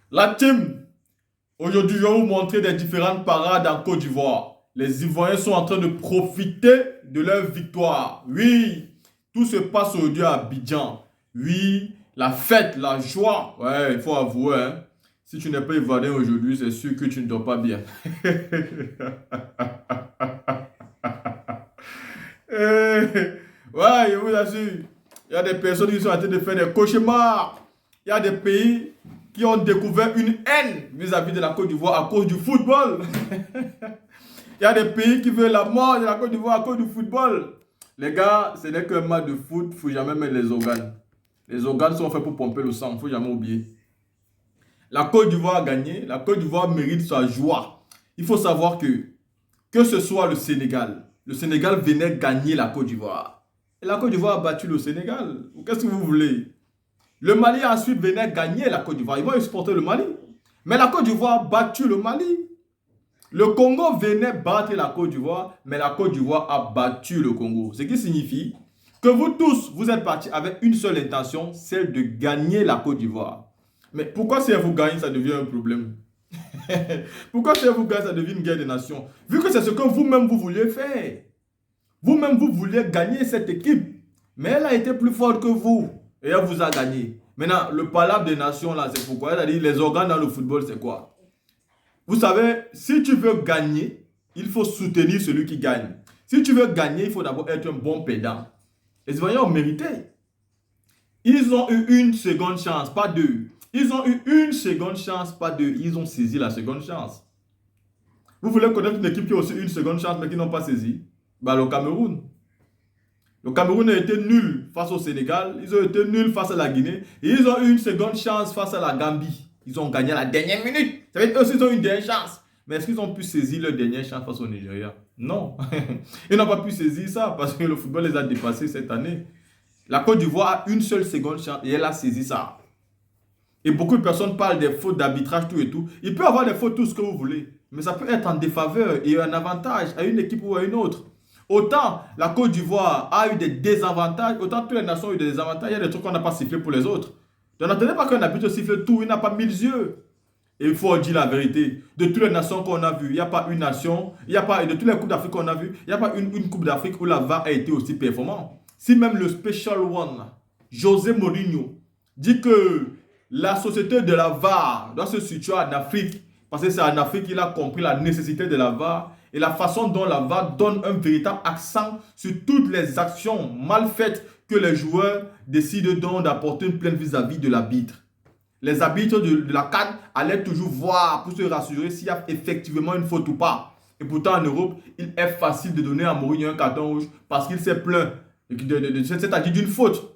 La team, aujourd'hui je vais vous montrer des différentes parades en Côte d'Ivoire. Les Ivoiriens sont en train de profiter de leur victoire. Oui, tout se passe aujourd'hui à Abidjan. Oui, la fête, la joie. Ouais, il faut avouer, hein. Si tu n'es pas ivoirien aujourd'hui, c'est sûr que tu ne dors pas bien. Ouais, je vous assure, il y a des personnes qui sont en train de faire des cauchemars. Il y a des pays qui ont découvert une haine vis-à-vis de la Côte d'Ivoire à cause du football. Il y a des pays qui veulent la mort de la Côte d'Ivoire à cause du football. Les gars, ce n'est qu'un match de foot, il ne faut jamais mettre les organes. Les organes sont faits pour pomper le sang, il ne faut jamais oublier. La Côte d'Ivoire a gagné, la Côte d'Ivoire mérite sa joie. Il faut savoir que ce soit le Sénégal venait gagner la Côte d'Ivoire. Et la Côte d'Ivoire a battu le Sénégal. Qu'est-ce que vous voulez? Le Mali ensuite venait gagner la Côte d'Ivoire. Ils vont exporter le Mali. Mais la Côte d'Ivoire a battu le Mali. Le Congo venait battre la Côte d'Ivoire, mais la Côte d'Ivoire a battu le Congo. Ce qui signifie que vous tous, vous êtes partis avec une seule intention, celle de gagner la Côte d'Ivoire. Mais pourquoi si elle vous gagne, ça devient un problème? Pourquoi si elle vous gagne, ça devient une guerre des nations? Vu que c'est ce que vous-même vous vouliez faire. Vous-même vous vouliez gagner cette équipe. Mais elle a été plus forte que vous. Et elle vous a gagné. Maintenant, le palabre des nations, là, c'est pourquoi? Elle a dit, les organes dans le football, c'est quoi? Vous savez, si tu veux gagner, il faut soutenir celui qui gagne. Si tu veux gagner, il faut d'abord être un bon pédant. Les Ivoiriens ont mérité. Ils ont eu une seconde chance, pas deux. Ils ont eu une seconde chance, pas deux. Ils ont saisi la seconde chance. Vous voulez connaître une équipe qui a aussi une seconde chance, mais qui n'ont pas saisi? Bah, le Cameroun. Le Cameroun a été nul face au Sénégal. Ils ont été nuls face à la Guinée. Et ils ont eu une seconde chance face à la Gambie. Ils ont gagné à la dernière minute. Ça veut dire qu'eux, ils ont eu une dernière chance. Mais est-ce qu'ils ont pu saisir leur dernière chance face au Nigeria? Non. Ils n'ont pas pu saisir ça parce que le football les a dépassés cette année. La Côte d'Ivoire a une seule seconde chance et elle a saisi ça. Et beaucoup de personnes parlent des fautes d'arbitrage, tout et tout. Il peut y avoir des fautes, tout ce que vous voulez. Mais ça peut être en défaveur et un avantage à une équipe ou à une autre. Autant la Côte d'Ivoire a eu des désavantages, autant toutes les nations ont eu des désavantages. Il y a des trucs qu'on n'a pas sifflé pour les autres. Donc n'attendez pas qu'un arbitre siffle tout, il n'a pas 1000 yeux. Et il faut dire la vérité. De toutes les nations qu'on a vues, il n'y a pas une nation, il n'y a pas, de toutes les coupes d'Afrique qu'on a vues, il n'y a pas une coupe d'Afrique où la VAR a été aussi performant. Si même le Special One, José Mourinho, dit que la société de la VAR doit se situer en Afrique, parce que c'est en Afrique qu'il a compris la nécessité de la VAR et la façon dont la VAR donne un véritable accent sur toutes les actions mal faites que les joueurs décident donc d'apporter une plainte vis-à-vis de l'arbitre. Les arbitres de la CAN allaient toujours voir pour se rassurer s'il y a effectivement une faute ou pas. Et pourtant en Europe, il est facile de donner à Mourinho un carton rouge parce qu'il s'est plaint, c'est-à-dire d'une faute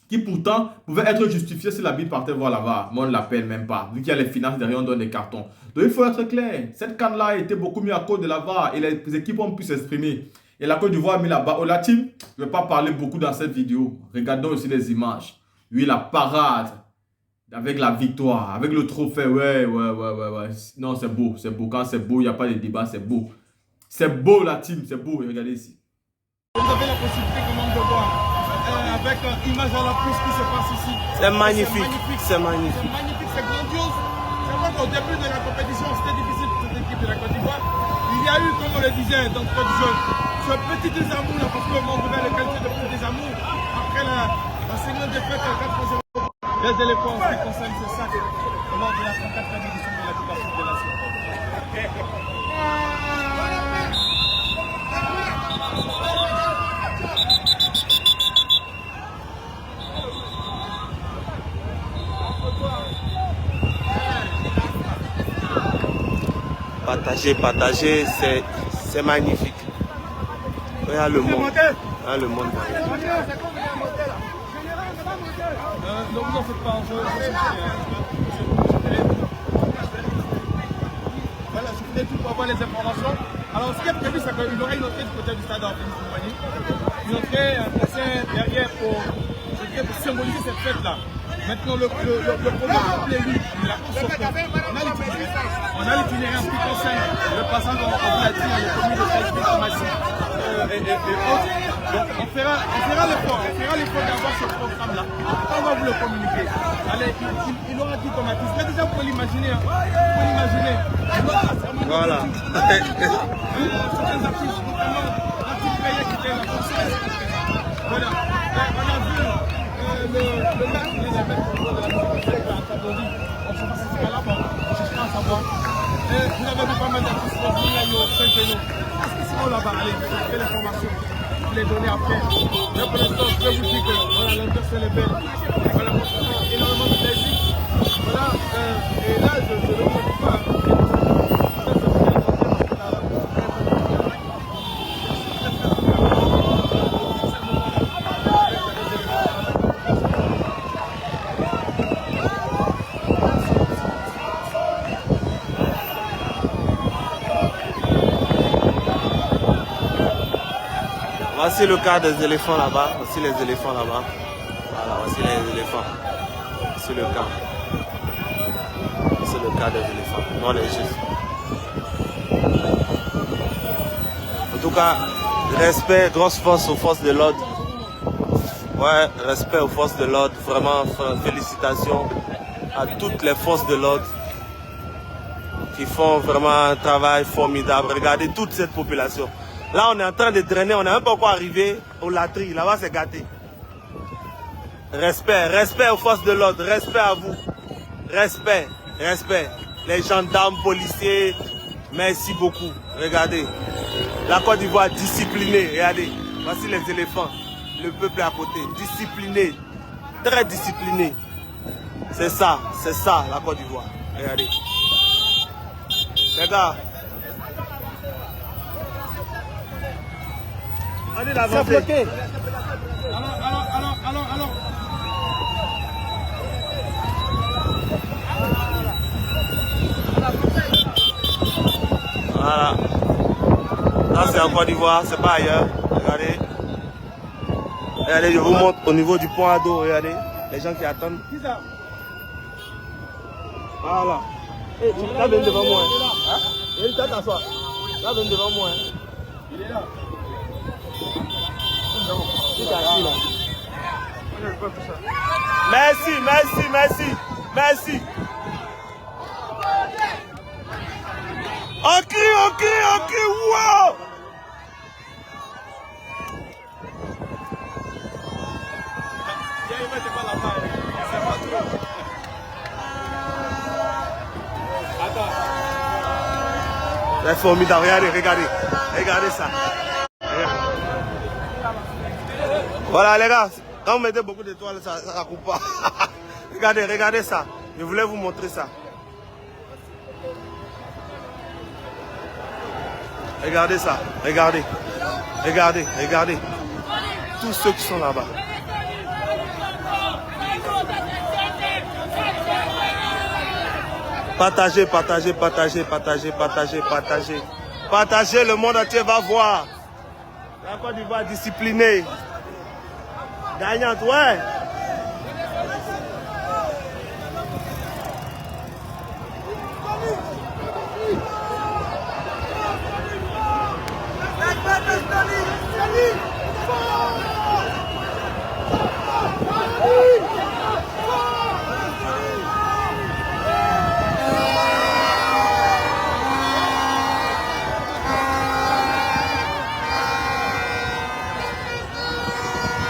qui pourtant pouvait être justifiée si l'arbitre partait voir la VAR. Mais on ne l'appelle même pas. Vu qu'il y a les finances derrière, on donne des cartons. Donc il faut être clair. Cette CAN-là a été beaucoup mieux à cause de la VAR et les équipes ont pu s'exprimer. Et la Côte d'Ivoire a mis là-bas. La team, je ne vais pas parler beaucoup dans cette vidéo. Regardons aussi les images. Oui, la parade avec la victoire, avec le trophée. Ouais. Non, c'est beau. C'est beau. Quand c'est beau, il n'y a pas de débat. C'est beau. C'est beau la team. C'est beau. Regardez ici. Vous avez la possibilité quand même de voir avec image à la plus qui se passe ici. C'est magnifique. C'est magnifique. C'est magnifique, c'est grandiose. C'est vrai qu'au début de la compétition, c'était difficile pour cette équipe de la Côte d'Ivoire. Il y a eu, comme on le disait dans le jeu, ce petit désamour là, parce que on voulait le qualifier de petit désamour. Après la seconde défaite 4-0, les éléphants qui concernent ce sac lors de la 34e édition de la Coupe d'Afrique des Nations. Partager, c'est magnifique. Regarde le monde. Regarde le monde. Non, vous en faites pas, voilà, je voulais tout pour avoir les informations. Alors, ce qui est prévu, c'est qu'il y aura une entrée du côté du stade en Félicie. Une entrée derrière pour symboliser cette fête-là. Maintenant, le programme est lui. On a l'itinéraire qui concerne le passage, on l'a dit, les communes de Massy et autres. On fera l'effort d'avoir ce programme-là. On va vous le communiquer. Allez, il aura dit comme artiste. Mais déjà, vous pouvez l'imaginer. Hein. Vous pouvez l'imaginer. Voilà. Certains artistes, notamment l'artiste Payet qui était la française. Voilà. On a vu le match qui les avait pour de la catégorie. On ne sait pas si c'est là-bas. On cherchera à savoir. Et vous avez vu pas mal d'artistes comme Milayo, Saint-Péno. Est-ce qu'ils seront là-bas? Allez, vous avez l'information. Les donner après. Mais pour l'instant, je peux vous dire que voilà, l'ambiance elle est belle. Voilà, énormément de plaisir. Voilà, et là, je ne le montre pas. Voici le cas des éléphants là-bas. Voici les éléphants là-bas. Voilà, voici les éléphants. Voici le cas. C'est le cas des éléphants. Non, les juste. En tout cas, respect, grosse force aux forces de l'ordre. Ouais, respect aux forces de l'ordre. Vraiment, félicitations à toutes les forces de l'ordre qui font vraiment un travail formidable. Regardez toute cette population. Là, on est en train de drainer, on n'est même pas encore arrivé au latrines. Là-bas, c'est gâté. Respect, respect aux forces de l'ordre, respect à vous. Respect, respect. Les gendarmes, policiers, merci beaucoup. Regardez. La Côte d'Ivoire disciplinée. Regardez. Voici les éléphants. Le peuple à côté. Discipliné. Très discipliné. C'est ça, la Côte d'Ivoire. Regardez. Les gars. On est d'avancer. Alors. Voilà. Là, c'est en Côte d'Ivoire, c'est pas ailleurs. Regardez. Regardez, je vous montre au niveau du point à dos. Regardez. Les gens qui attendent. Voilà. Hey, là, viens devant moi. Hein? Viens t'asseoir. Là, viens devant moi. Il est là. Merci. On crie, wow! C'est formidable, regardez ça. Voilà les gars, quand vous mettez beaucoup d'étoiles, ça ne coupe pas. regardez ça. Je voulais vous montrer ça. Regardez ça, regardez. Tous ceux qui sont là-bas. Partagez. Partagez, le monde entier va voir. La Côte d'Ivoire disciplinée. Gagnante, ouais.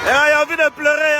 Il a envie de pleurer,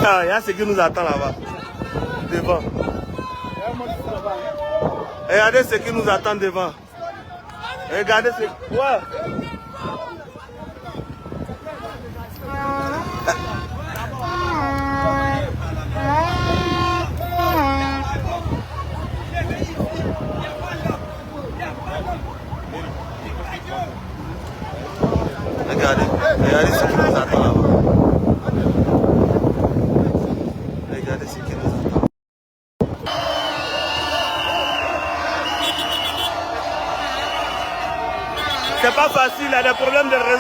Ah, il y a ce qui nous attend là-bas. Devant. Regardez ce qui nous attend devant. Regardez ce... Ouais. Regardez ce qui nous attend là-bas. Regardez ce qui nous attend. C'est pas facile, il y a des problèmes de réseau.